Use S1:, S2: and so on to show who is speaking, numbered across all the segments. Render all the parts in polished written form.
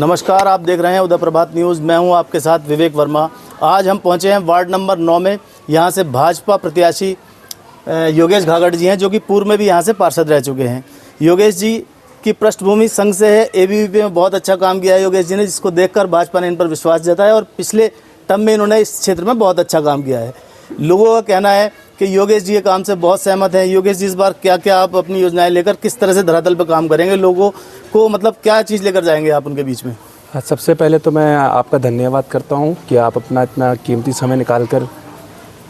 S1: नमस्कार, आप देख रहे हैं उदय प्रभात न्यूज़। मैं हूं आपके साथ विवेक वर्मा। आज हम पहुंचे हैं वार्ड नंबर 9 में। यहां से भाजपा प्रत्याशी योगेश घाघट जी हैं, जो कि पूर्व में भी यहां से पार्षद रह चुके हैं। योगेश जी की पृष्ठभूमि संघ से है। एबीवीपी में बहुत अच्छा काम किया है योगेश जी ने, जिसको देखकर भाजपा ने इन पर विश्वास जताया और पिछले टर्म में इन्होंने इस क्षेत्र में बहुत अच्छा काम किया है। लोगों का कहना है कि योगेश जी के काम से बहुत सहमत हैं। योगेश जी इस बार क्या क्या आप अपनी योजनाएं लेकर किस तरह से धरातल पर काम करेंगे, लोगों को मतलब क्या चीज़ लेकर जाएंगे आप उनके बीच में?
S2: सबसे पहले तो मैं आपका धन्यवाद करता हूं कि आप अपना इतना कीमती समय निकाल कर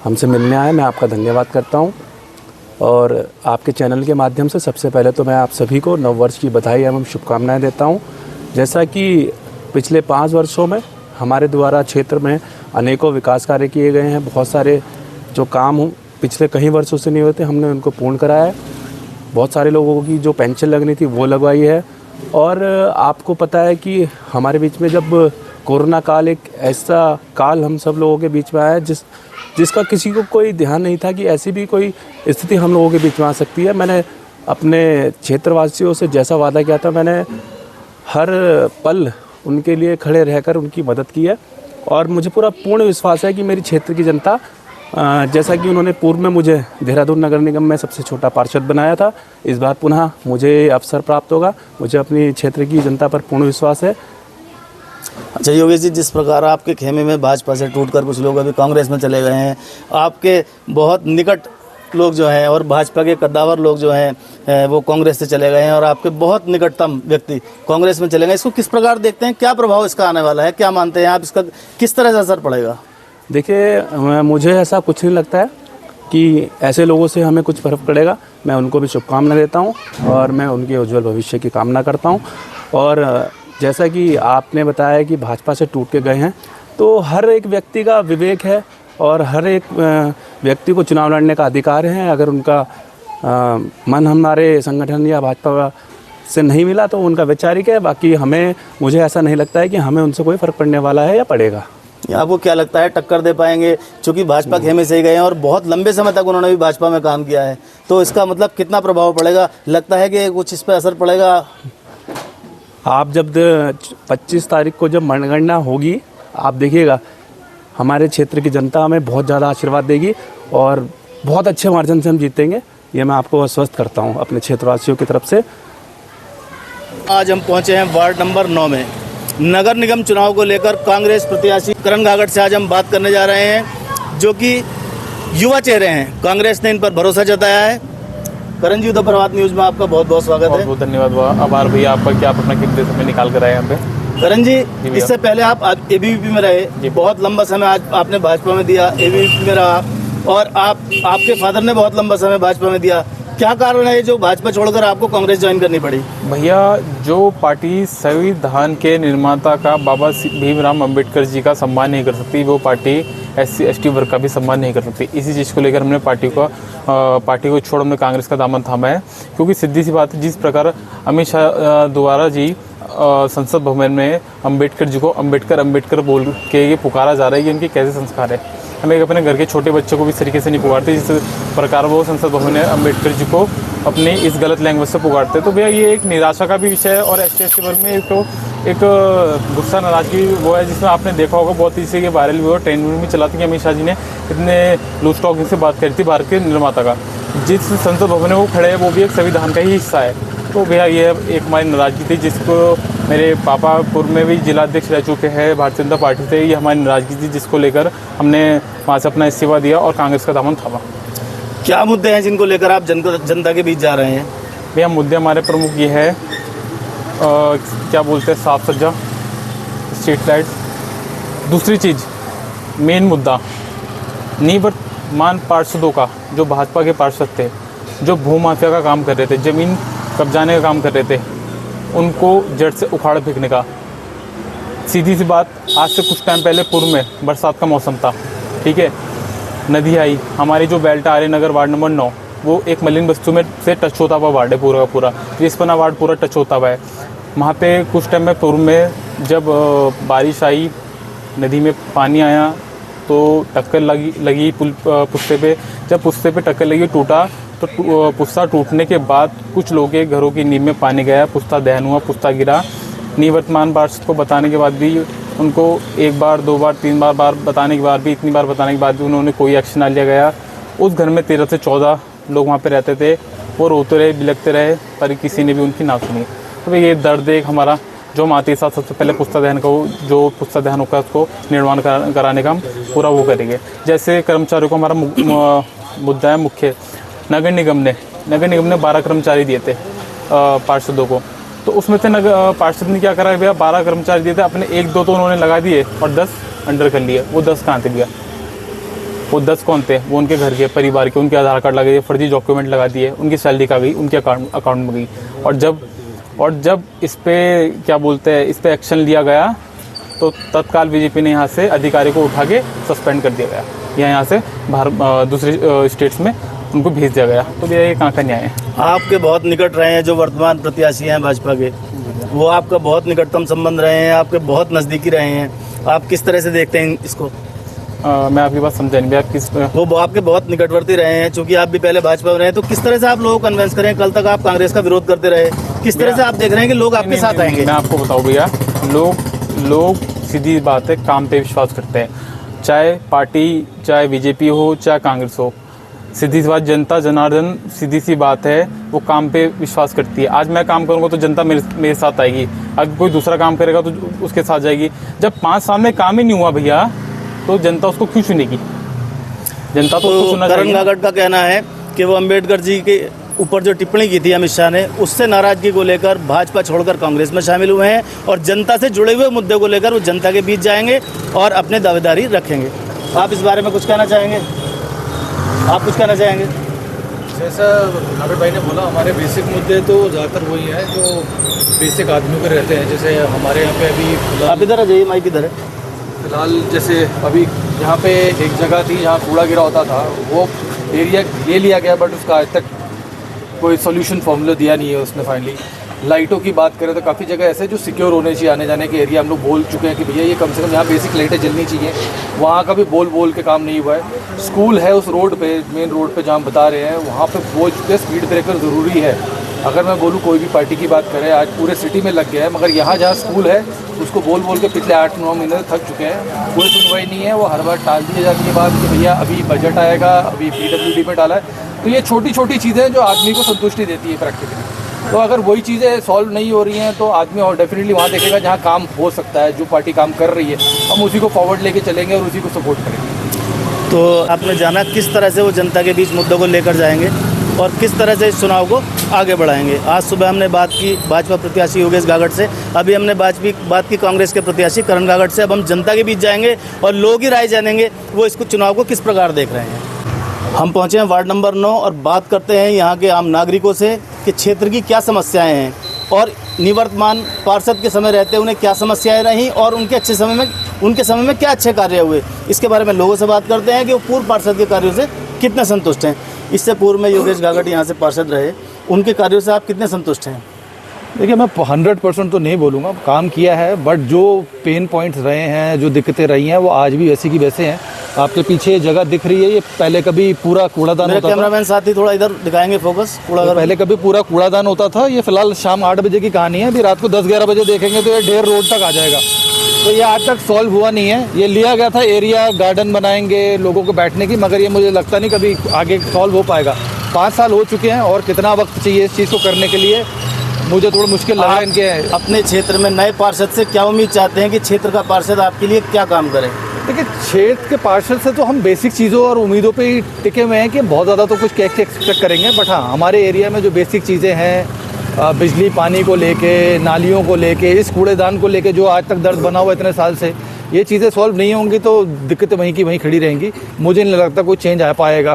S2: हमसे मिलने आए। मैं आपका धन्यवाद करता हूं और आपके चैनल के माध्यम से सबसे पहले तो मैं आप सभी को नववर्ष की बधाई एवं शुभकामनाएं देता हूं। जैसा कि पिछले 5 वर्षों में हमारे द्वारा क्षेत्र में अनेकों विकास कार्य किए गए हैं। बहुत सारे जो काम पिछले कई वर्षों से नहीं होते, हमने उनको पूर्ण कराया है। बहुत सारे लोगों की जो पेंशन लगनी थी वो लगवाई है। और आपको पता है कि हमारे बीच में जब कोरोना काल, एक ऐसा काल हम सब लोगों के बीच में आया जिसका किसी को कोई ध्यान नहीं था कि ऐसी भी कोई स्थिति हम लोगों के बीच में आ सकती है। मैंने अपने क्षेत्रवासियों से जैसा वादा किया था, मैंने हर पल उनके लिए खड़े रहकर उनकी मदद की है। और मुझे पूरा पूर्ण विश्वास है कि मेरी क्षेत्र की जनता, जैसा कि उन्होंने पूर्व में मुझे देहरादून नगर निगम में सबसे छोटा पार्षद बनाया था, इस बार पुनः मुझे अवसर प्राप्त होगा। मुझे अपनी क्षेत्र की जनता पर पूर्ण विश्वास है।
S1: अच्छा योगेश जी, जिस प्रकार आपके खेमे में भाजपा से टूटकर कुछ लोग अभी कांग्रेस में चले गए हैं, आपके बहुत निकट लोग जो हैं और भाजपा के कद्दावर लोग जो हैं वो कांग्रेस से चले गए हैं और आपके बहुत निकटतम व्यक्ति कांग्रेस में चले गए, इसको किस प्रकार देखते हैं? क्या प्रभाव इसका आने वाला है? क्या मानते हैं आप, इसका किस तरह से असर पड़ेगा?
S2: देखिए, मुझे ऐसा कुछ नहीं लगता है कि ऐसे लोगों से हमें कुछ फ़र्क पड़ेगा। मैं उनको भी शुभकामना देता हूं और मैं उनके उज्जवल भविष्य की कामना करता हूं। और जैसा कि आपने बताया कि भाजपा से टूट के गए हैं, तो हर एक व्यक्ति का विवेक है और हर एक व्यक्ति को चुनाव लड़ने का अधिकार है। अगर उनका मन हमारे संगठन या भाजपा से नहीं मिला तो उनका वैचारिक है। बाकी मुझे ऐसा नहीं लगता है कि हमें उनसे कोई फ़र्क पड़ने वाला है या पड़ेगा।
S1: आपको क्या लगता है, टक्कर दे पाएंगे? चूँकि भाजपा खेमे से ही गए हैं और बहुत लंबे समय तक उन्होंने भी भाजपा में काम किया है, तो इसका मतलब कितना प्रभाव पड़ेगा? लगता है कि कुछ इस पर असर पड़ेगा?
S2: आप जब 25 तारीख को जब मतगणना होगी, आप देखिएगा हमारे क्षेत्र की जनता हमें बहुत ज़्यादा आशीर्वाद देगी और बहुत अच्छे मार्जिन से हम जीतेंगे। ये मैं आपको आश्वस्त करता हूँ अपने क्षेत्रवासियों की तरफ से।
S1: आज हम पहुँचे हैं वार्ड नंबर 9 में। नगर निगम चुनाव को लेकर कांग्रेस प्रत्याशी करण घाघट से आज हम बात करने जा रहे हैं, जो कि युवा चेहरे हैं। कांग्रेस ने इन पर भरोसा जताया है। करण जी, उदय प्रभात न्यूज़ में आपका बहुत बहुत स्वागत है।
S3: बहुत धन्यवाद आभार भैया आपका कि आप अपना कीमती समय निकाल कर आए यहाँ पे।
S1: करण जी, इससे पहले आप एबीवीपी में रहे, बहुत लंबा समय आज आपने भाजपा में दिया, एबीवीपी में रहा और आपके फादर ने बहुत लंबा समय भाजपा में दिया। क्या कारण है जो भाजपा छोड़कर आपको कांग्रेस ज्वाइन करनी पड़ी?
S3: भैया, जो पार्टी संविधान के निर्माता का बाबा भीमराव अंबेडकर जी का सम्मान नहीं कर सकती, वो पार्टी SC ST वर्ग का भी सम्मान नहीं कर सकती। इसी चीज़ को लेकर हमने पार्टी को छोड़ हमने कांग्रेस का दामन थामा है। क्योंकि सीधी सी बात है, जिस प्रकार अमित शाह द्वारा जी संसद भवन में अंबेडकर जी को अंबेडकर बोल के ये पुकारा जा रहा है, ये उनके कैसे संस्कार है? हमें अपने घर के छोटे बच्चों को भी इस तरीके से नहीं पुकारते जिस प्रकार वो संसद भवन में अंबेडकर जी को अपने इस गलत लैंग्वेज से पुकारते। तो भैया ये एक निराशा का भी विषय है और SC ST वर्ग में एक गुस्सा नाराजगी वो है, जिसमें आपने देखा होगा बहुत इसी के वायरल भी हुआ, ट्रेंड में चला था कि अमित शाह जी ने इतने लूज टॉकिंग से बात करी थी भारत के निर्माता का। जिस संसद भवन में वो खड़े हैं वो भी एक संविधान का ही हिस्सा है। तो भैया ये एक हमारी नाराजगी थी, जिसको मेरे पापा पूर्व में भी जिलाध्यक्ष रह चुके हैं भारतीय जनता पार्टी से। ये हमारी नाराजगी थी, जिसको लेकर हमने वहाँ से अपना इस्तीफा दिया और कांग्रेस का दामन थामा।
S1: क्या मुद्दे हैं जिनको लेकर आप जनता के बीच जा रहे हैं?
S3: भैया मुद्दे हमारे प्रमुख ये है, क्या बोलते हैं, साफ सज्जा, स्ट्रीट लाइट। दूसरी चीज़, मेन मुद्दा निवर्तमान पार्षदों का, जो भाजपा के पार्षद थे, जो भू माफिया का काम कर रहे थे, ज़मीन कब्जाने का काम कर रहे थे, उनको जड़ से उखाड़ फेंकने का। सीधी सी बात, आज से कुछ टाइम पहले पूर्व में बरसात का मौसम था, ठीक है, नदी आई, हमारी जो बेल्ट आर्यनगर वार्ड नंबर 9, वो एक मलिन बस्ती में से टच होता हुआ वार्ड है, पूरा का पूरा रिस्पना वार्ड पूरा टच होता हुआ है। वहाँ पे कुछ टाइम में पूर्व में जब बारिश आई, नदी में पानी आया तो टक्कर लगी पुस्ते पे। जब पुस्ते पे टक्कर लगी, टूटा, तो पुस्ता टूटने के बाद कुछ लोगों के घरों की नींव में पानी गया, पुस्ता दहन हुआ, पुस्ता गिरा। निवर्तमान पार्षद को बताने के बाद भी, उनको 1 बार 2 बार 3 बार बताने के बाद भी, इतनी बार बताने के बाद भी उन्होंने कोई एक्शन ना लिया गया। उस घर में 13 से 14 लोग वहाँ पे रहते थे, वो रोते रहे, बिलखते रहे, पर किसी ने भी उनकी ना सुनी। तो ये दर्द एक हमारा, जो हम आते साथ सबसे पहले पुस्ता दहन को, जो पुस्ता दहन होगा उसको निर्माण कराने का हम पूरा वो करेंगे। जैसे कर्मचारियों को हमारा मुद्दा है मुख्य, नगर निगम ने 12 कर्मचारी दिए थे पार्षदों को, तो उसमें से पार्षद ने क्या करा भैया, 12 कर्मचारी दिए थे, अपने 1-2 तो उन्होंने लगा दिए और 10 अंडर कर लिए। वो 10 कहाँ थे भैया? वो 10 कौन थे? वो उनके घर के, परिवार के, उनके आधार कार्ड लगा दिए, फर्जी डॉक्यूमेंट लगा दिए, उनकी सैलरी का गई, उनके अकाउंट में गई। और जब इस पे क्या बोलते हैं, इस पे एक्शन लिया गया तो तत्काल बीजेपी ने यहाँ से अधिकारी को उठा के सस्पेंड कर दिया गया, या यहाँ से बाहर दूसरे स्टेट्स में उनको भेज दिया गया। तो भैया ये कहाँ का न्याय है?
S1: आपके बहुत निकट रहे हैं जो वर्तमान प्रत्याशी हैं भाजपा के, वो आपका बहुत निकटतम संबंध रहे हैं, आपके बहुत नज़दीकी रहे हैं, आप किस तरह से देखते हैं इसको?
S3: मैं आपकी बात समझा नहीं भैया, किस?
S1: वो आपके बहुत निकटवर्ती रहे हैं, चूंकि आप भी पहले भाजपा में रहे हैं, तो किस तरह से आप लोगों को कन्विंस करें? कल तक आप कांग्रेस का विरोध करते रहे, किस तरह से आप देख रहे हैं कि लोग आपके साथ आएंगे?
S3: मैं आपको बताऊँ भैया, लोग सीधी बात है, काम पे विश्वास करते हैं, चाहे पार्टी, चाहे बीजेपी हो, चाहे कांग्रेस हो। सीधी सी बात, जनता जनार्दन, सीधी सी बात है, वो काम पे विश्वास करती है। आज मैं काम करूँगा तो जनता मेरे साथ आएगी, अगर कोई दूसरा काम करेगा तो उसके साथ जाएगी। जब 5 साल में काम ही नहीं हुआ भैया, तो जनता उसको क्यों चुनेगी? जनता तो उसको चुनना चाहिए।
S1: करण गागड़ का कहना है कि वो अंबेडकर जी के ऊपर जो टिप्पणी की थी अमित शाह ने, उससे नाराजगी को लेकर भाजपा छोड़कर कांग्रेस में शामिल हुए हैं और जनता से जुड़े हुए मुद्दे को लेकर वो जनता के बीच जाएंगे और अपने दावेदारी रखेंगे। आप इस बारे में कुछ कहना चाहेंगे? आप कुछ कहना चाहेंगे?
S4: जैसा नागड़ भाई ने बोला, हमारे बेसिक मुद्दे तो ज़्यादातर वही है जो बेसिक आदमियों के रहते हैं। जैसे हमारे यहाँ पे अभी
S1: आप इधर आ जाइए, माइक इधर है।
S4: फिलहाल जैसे अभी यहाँ पे एक जगह थी जहाँ कूड़ा गिरा होता था, वो एरिया ले लिया गया, बट उसका आज तक कोई सोल्यूशन फॉर्मूला दिया नहीं है उसने फाइनली। लाइटों की बात करें तो काफ़ी जगह ऐसे जो सिक्योर होने चाहिए, आने जाने के एरिया हम लोग बोल चुके हैं कि भैया ये कम से कम यहाँ बेसिक लाइटें जलनी चाहिए, वहाँ का भी बोल के काम नहीं हुआ है। स्कूल है उस रोड पे, मेन रोड पे जहाँ बता रहे हैं, वहाँ पे बोल चुके हैं स्पीड ब्रेकर ज़रूरी है। अगर मैं बोलूँ कोई भी पार्टी की बात करें, आज पूरे सिटी में लग गया है, मगर यहाँ जहाँ स्कूल है उसको बोल के पिछले 8-9 महीने थक चुके हैं, कोई सुनवाई नहीं है। वो हर बार टाल दी जाती है बात कि भैया अभी बजट आएगा, अभी PWD में डाला है। तो ये छोटी छोटी चीज़ें जो आदमी को संतुष्टि देती है प्रैक्टिकली। तो अगर वही चीज़ें सॉल्व नहीं हो रही हैं तो आदमी और डेफिनेटली वहाँ देखेगा जहाँ काम हो सकता है, जो पार्टी काम कर रही है, हम उसी को फॉरवर्ड लेके चलेंगे और उसी को सपोर्ट करेंगे।
S1: तो आपने जाना किस तरह से वो जनता के बीच मुद्दों को लेकर जाएंगे और किस तरह से इस चुनाव को आगे बढ़ाएंगे। आज सुबह हमने बात की भाजपा प्रत्याशी योगेश गागड़ से, अभी हमने बात की कांग्रेस के प्रत्याशी करण गागड़ से। अब हम जनता के बीच जाएंगे और लोग ही राय जानेंगे वो इसको चुनाव को किस प्रकार देख रहे हैं। हम पहुंचे हैं वार्ड नंबर 9 और बात करते हैं यहाँ के आम नागरिकों से कि क्षेत्र की क्या समस्याएं हैं और निवर्तमान पार्षद के समय रहते उन्हें क्या समस्याएं रहीं और उनके समय में क्या अच्छे कार्य हुए। इसके बारे में लोगों से बात करते हैं कि वो पूर्व पार्षद के कार्यों से कितने संतुष्ट हैं। इससे पूर्व में योगेश गागड़ यहाँ से पार्षद रहे, उनके कार्यों से आप कितने संतुष्ट हैं?
S4: देखिए, मैं 100% तो नहीं बोलूँगा, काम किया है, बट जो पेन पॉइंट्स रहे हैं, जो दिक्कतें रही हैं, वो आज भी वैसी की वैसे हैं। आपके पीछे जगह दिख रही है, ये पहले कभी पूरा कूड़ादान होता था।
S1: कैमरामैन साथी थोड़ा इधर दिखाएंगे फोकस। कूड़ादान
S4: पहले कभी पूरा कूड़ादान होता था, ये फिलहाल शाम 8 बजे की कहानी है। अभी रात को 10-11 बजे देखेंगे तो ये ढेर रोड तक आ जाएगा। तो ये आज तक सॉल्व हुआ नहीं है। ये लिया गया था एरिया, गार्डन बनाएंगे लोगों को बैठने की, मगर ये मुझे लगता नहीं कभी आगे सॉल्व हो पाएगा। 5 साल हो चुके हैं और कितना वक्त चाहिए इस चीज़ को करने के लिए, मुझे थोड़ा मुश्किल लगा इनके।
S1: अपने क्षेत्र में नए पार्षद से क्या उम्मीद चाहते हैं कि क्षेत्र का पार्षद आपके लिए क्या काम करे?
S4: देखिए, क्षेत्र के पार्षद से तो हम बेसिक चीज़ों और उम्मीदों पे ही टिके हुए हैं कि बहुत ज़्यादा तो कुछ कैसे एक्सपेक्ट करेंगे, बट हाँ, हमारे एरिया में जो बेसिक चीज़ें हैं, बिजली पानी को लेके, नालियों को लेके, इस कूड़ेदान को लेके जो आज तक दर्द बना हुआ इतने साल से, ये चीज़ें सॉल्व नहीं होंगी तो दिक्कतें वहीं की वहीं खड़ी रहेंगी। मुझे नहीं लगता कोई चेंज आ पाएगा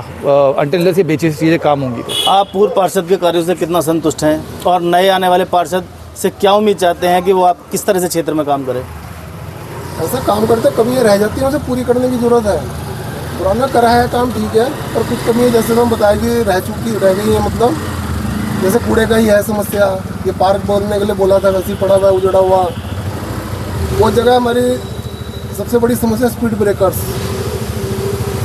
S4: अनटिल ये बेसिक चीज़ें काम होंगी।
S1: आप पूर्व पार्षद के कार्यों से कितना संतुष्ट हैं और नए आने वाले पार्षद से क्या उम्मीद चाहते हैं कि वो आप किस तरह से क्षेत्र में काम करें?
S5: ऐसा काम करते कमियाँ रह जाती हैं, उसे पूरी करने की ज़रूरत है। पुराना करा है काम ठीक है, पर कुछ कमियाँ जैसे हम बताया कि रह गई हैं। मतलब जैसे कूड़े का ही है समस्या, ये पार्क बोलने के लिए बोला था, वैसे ही पड़ा हुआ है, उजड़ा हुआ। वो जगह हमारी सबसे बड़ी समस्या स्पीड ब्रेकर्स।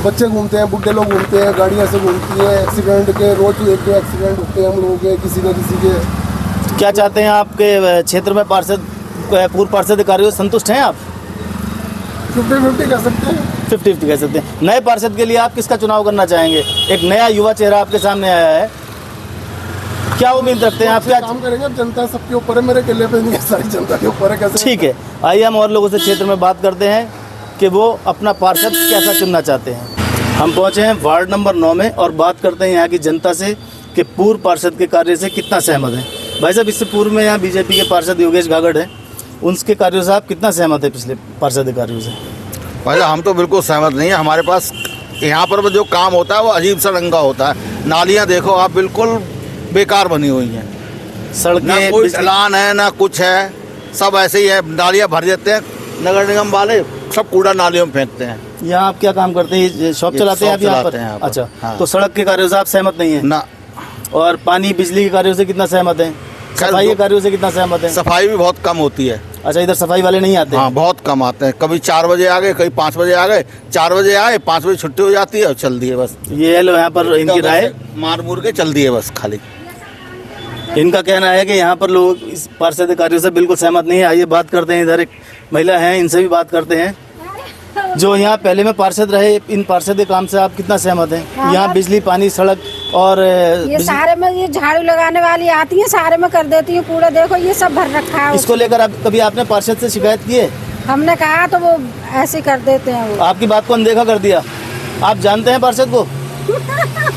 S5: बच्चे घूमते हैं, बुढ़े लोग घूमते हैं, गाड़ियाँ से घूमती हैं, एक्सीडेंट के रोज़ 1-2 एक्सीडेंट होते हैं हम लोगों के, किसी न किसी के।
S1: क्या चाहते हैं आपके क्षेत्र में पार्षद पूर्व पार्षद कार्यों से संतुष्ट हैं आप?
S5: 50-50 कह सकते हैं।
S1: 50-50 कह सकते हैं। नए पार्षद के लिए आप किसका चुनाव करना चाहेंगे? एक नया युवा चेहरा आपके सामने आया है, क्या उम्मीद रखते हैं आप? क्या
S5: काम करेंगे? अब जनता सबके ऊपर है, मेरे किले पे नहीं है, सारी जनता के ऊपर है। कैसे?
S1: ठीक है, आइए हम और लोगों से क्षेत्र में बात करते हैं कि वो अपना पार्षद कैसा चुनना चाहते हैं। हम पहुंचे हैं वार्ड नंबर 9 में और बात करते हैं यहाँ की जनता से कि पूर्व पार्षद के कार्य से कितना सहमत हैं। भाई साहब, इससे पूर्व में यहाँ बीजेपी के पार्षद योगेश घाघड़ हैं, उनके कार्यों से आप कितना सहमत है? पिछले पार्षद कार्यों से
S6: भाई हम तो बिल्कुल सहमत नहीं है। हमारे पास यहाँ पर जो काम होता है वो अजीब सा रंगा होता है। नालियाँ देखो आप, बिल्कुल बेकार बनी हुई हैं, ना
S1: सड़कें,
S6: कोई
S1: बिजली-
S6: ढलान है ना कुछ है, सब ऐसे ही है। नालियाँ भर देते हैं, नगर निगम वाले सब कूड़ा नालियों में फेंकते हैं।
S1: यहाँ आप क्या काम करते हैं? ये शॉप
S6: ये
S1: चलाते हैं आप
S6: शॉप
S1: यहाँ
S6: चलाते
S1: पर?
S6: हैं यहाँ पर।
S1: अच्छा,
S6: हाँ।
S1: तो सड़क के कार्यों से आप सहमत नहीं है?
S6: ना
S1: और पानी बिजली के कार्यों से कितना सहमत है? सफाई के कार्यों से कितना सहमत है?
S6: सफाई भी बहुत कम होती है।
S1: अच्छा, इधर सफाई वाले नहीं आते?
S6: हाँ, बहुत कम आते हैं। कभी 4 बजे आ गए, कभी 5 बजे आ गए। 4 बजे आए, 5 बजे छुट्टी हो जाती है और चल दिए बस।
S1: ये लो यहाँ पर इनकी राय,
S6: मार मुर के चल दिए बस खाली।
S1: इनका कहना है कि यहाँ पर लोग इस पार्षद कार्यों से बिल्कुल सहमत नहीं है। आइए बात करते हैं, इधर एक महिला है, इनसे भी बात करते हैं जो यहाँ पहले में पार्षद रहे। इन पार्षद के काम से आप कितना सहमत हैं? यहाँ बिजली, पानी, सड़क और
S7: ये सारे में ये झाड़ू लगाने वाली आती है, सारे में कर देती है कूड़ा। देखो ये सब भर रखा है।
S1: इसको लेकर आप कभी आपने पार्षद से शिकायत की है?
S7: हमने कहा तो वो ऐसे कर देते हैं वो।
S1: आपकी बात को अनदेखा कर दिया। आप जानते हैं पार्षद को?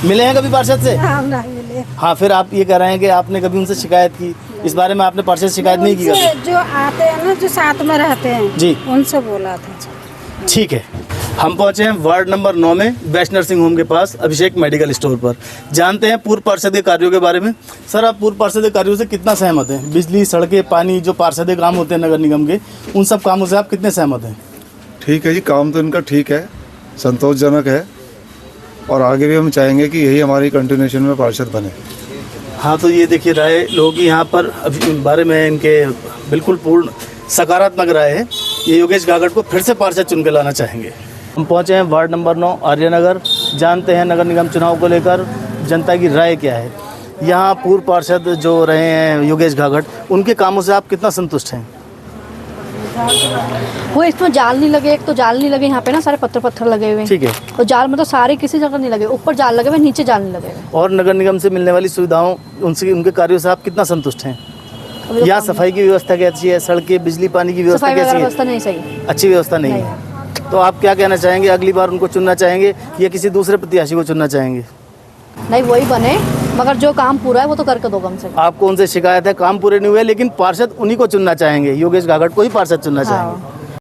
S1: मिले हैं कभी पार्षद से?
S7: हम नहीं मिले।
S1: हाँ, फिर आप ये कह रहे हैं कि आपने कभी उनसे शिकायत की। इस बारे में आपने पार्षद से शिकायत नहीं की
S7: उनसे
S1: कभी?
S7: जो आते हैं ना, जो साथ में रहते हैं
S1: जी,
S7: उनसे बोला था।
S1: ठीक है। हम पहुंचे हैं वार्ड नंबर 9 में बेस्ट नर्सिंग होम के पास अभिषेक मेडिकल स्टोर पर। जानते हैं पूर्व पार्षद के कार्यों के बारे में। सर, आप पूर्व पार्षद के कार्यों से कितना सहमत हैं? बिजली, सड़कें, पानी, जो पार्षद के काम होते हैं नगर निगम के, उन सब कामों से आप कितने सहमत हैं?
S8: ठीक है जी, काम तो इनका ठीक है, संतोषजनक है और आगे भी हम चाहेंगे कि यही हमारी कंटिन्यूएशन में पार्षद बने।
S1: हाँ, तो ये देखिए राय लोगों की यहाँ पर अभी बारे में इनके बिल्कुल पूर्ण सकारात्मक राय है। ये योगेश घाघड़ को फिर से पार्षद चुन के लाना चाहेंगे। हम पहुँचे हैं वार्ड नंबर 9 आर्यनगर। जानते हैं नगर निगम चुनाव को लेकर जनता की राय क्या है। यहाँ पूर्व पार्षद जो रहे हैं योगेश घाघड़, उनके कामों से आप कितना संतुष्ट हैं?
S9: वो इसमें जाल नहीं लगे, एक तो जाल नहीं लगे यहाँ पे ना, सारे पत्थर लगे हुए हैं।
S1: ठीक है।
S9: और जाल मतलब सारे किसी जगह नहीं लगे, ऊपर जाल लगे हुए, नीचे जाल नहीं लगे हुए।
S1: और नगर निगम से मिलने वाली सुविधाओं, उनसे उनके कार्यों से आप कितना संतुष्ट हैं?
S9: अभी तो
S1: यहाँ
S9: काम-
S1: सफाई की व्यवस्था कैसी है? सड़कें, बिजली, पानी की व्यवस्था
S9: सफाई
S1: कैसी
S9: वगैरह
S1: है?
S9: व्यवस्था नहीं सही।
S1: अच्छी व्यवस्था नहीं है। तो आप क्या कहना चाहेंगे? अगली बार उनको चुनना चाहेंगे या किसी दूसरे प्रत्याशी को चुनना चाहेंगे?
S9: नहीं, वही बने, मगर जो काम पूरा है वो तो करके दो कम से कम।
S1: आपको उनसे शिकायत है काम पूरे नहीं हुए, लेकिन पार्षद उन्हीं को चुनना चाहेंगे, योगेश घाघड़ को ही पार्षद चुनना चाहेंगे।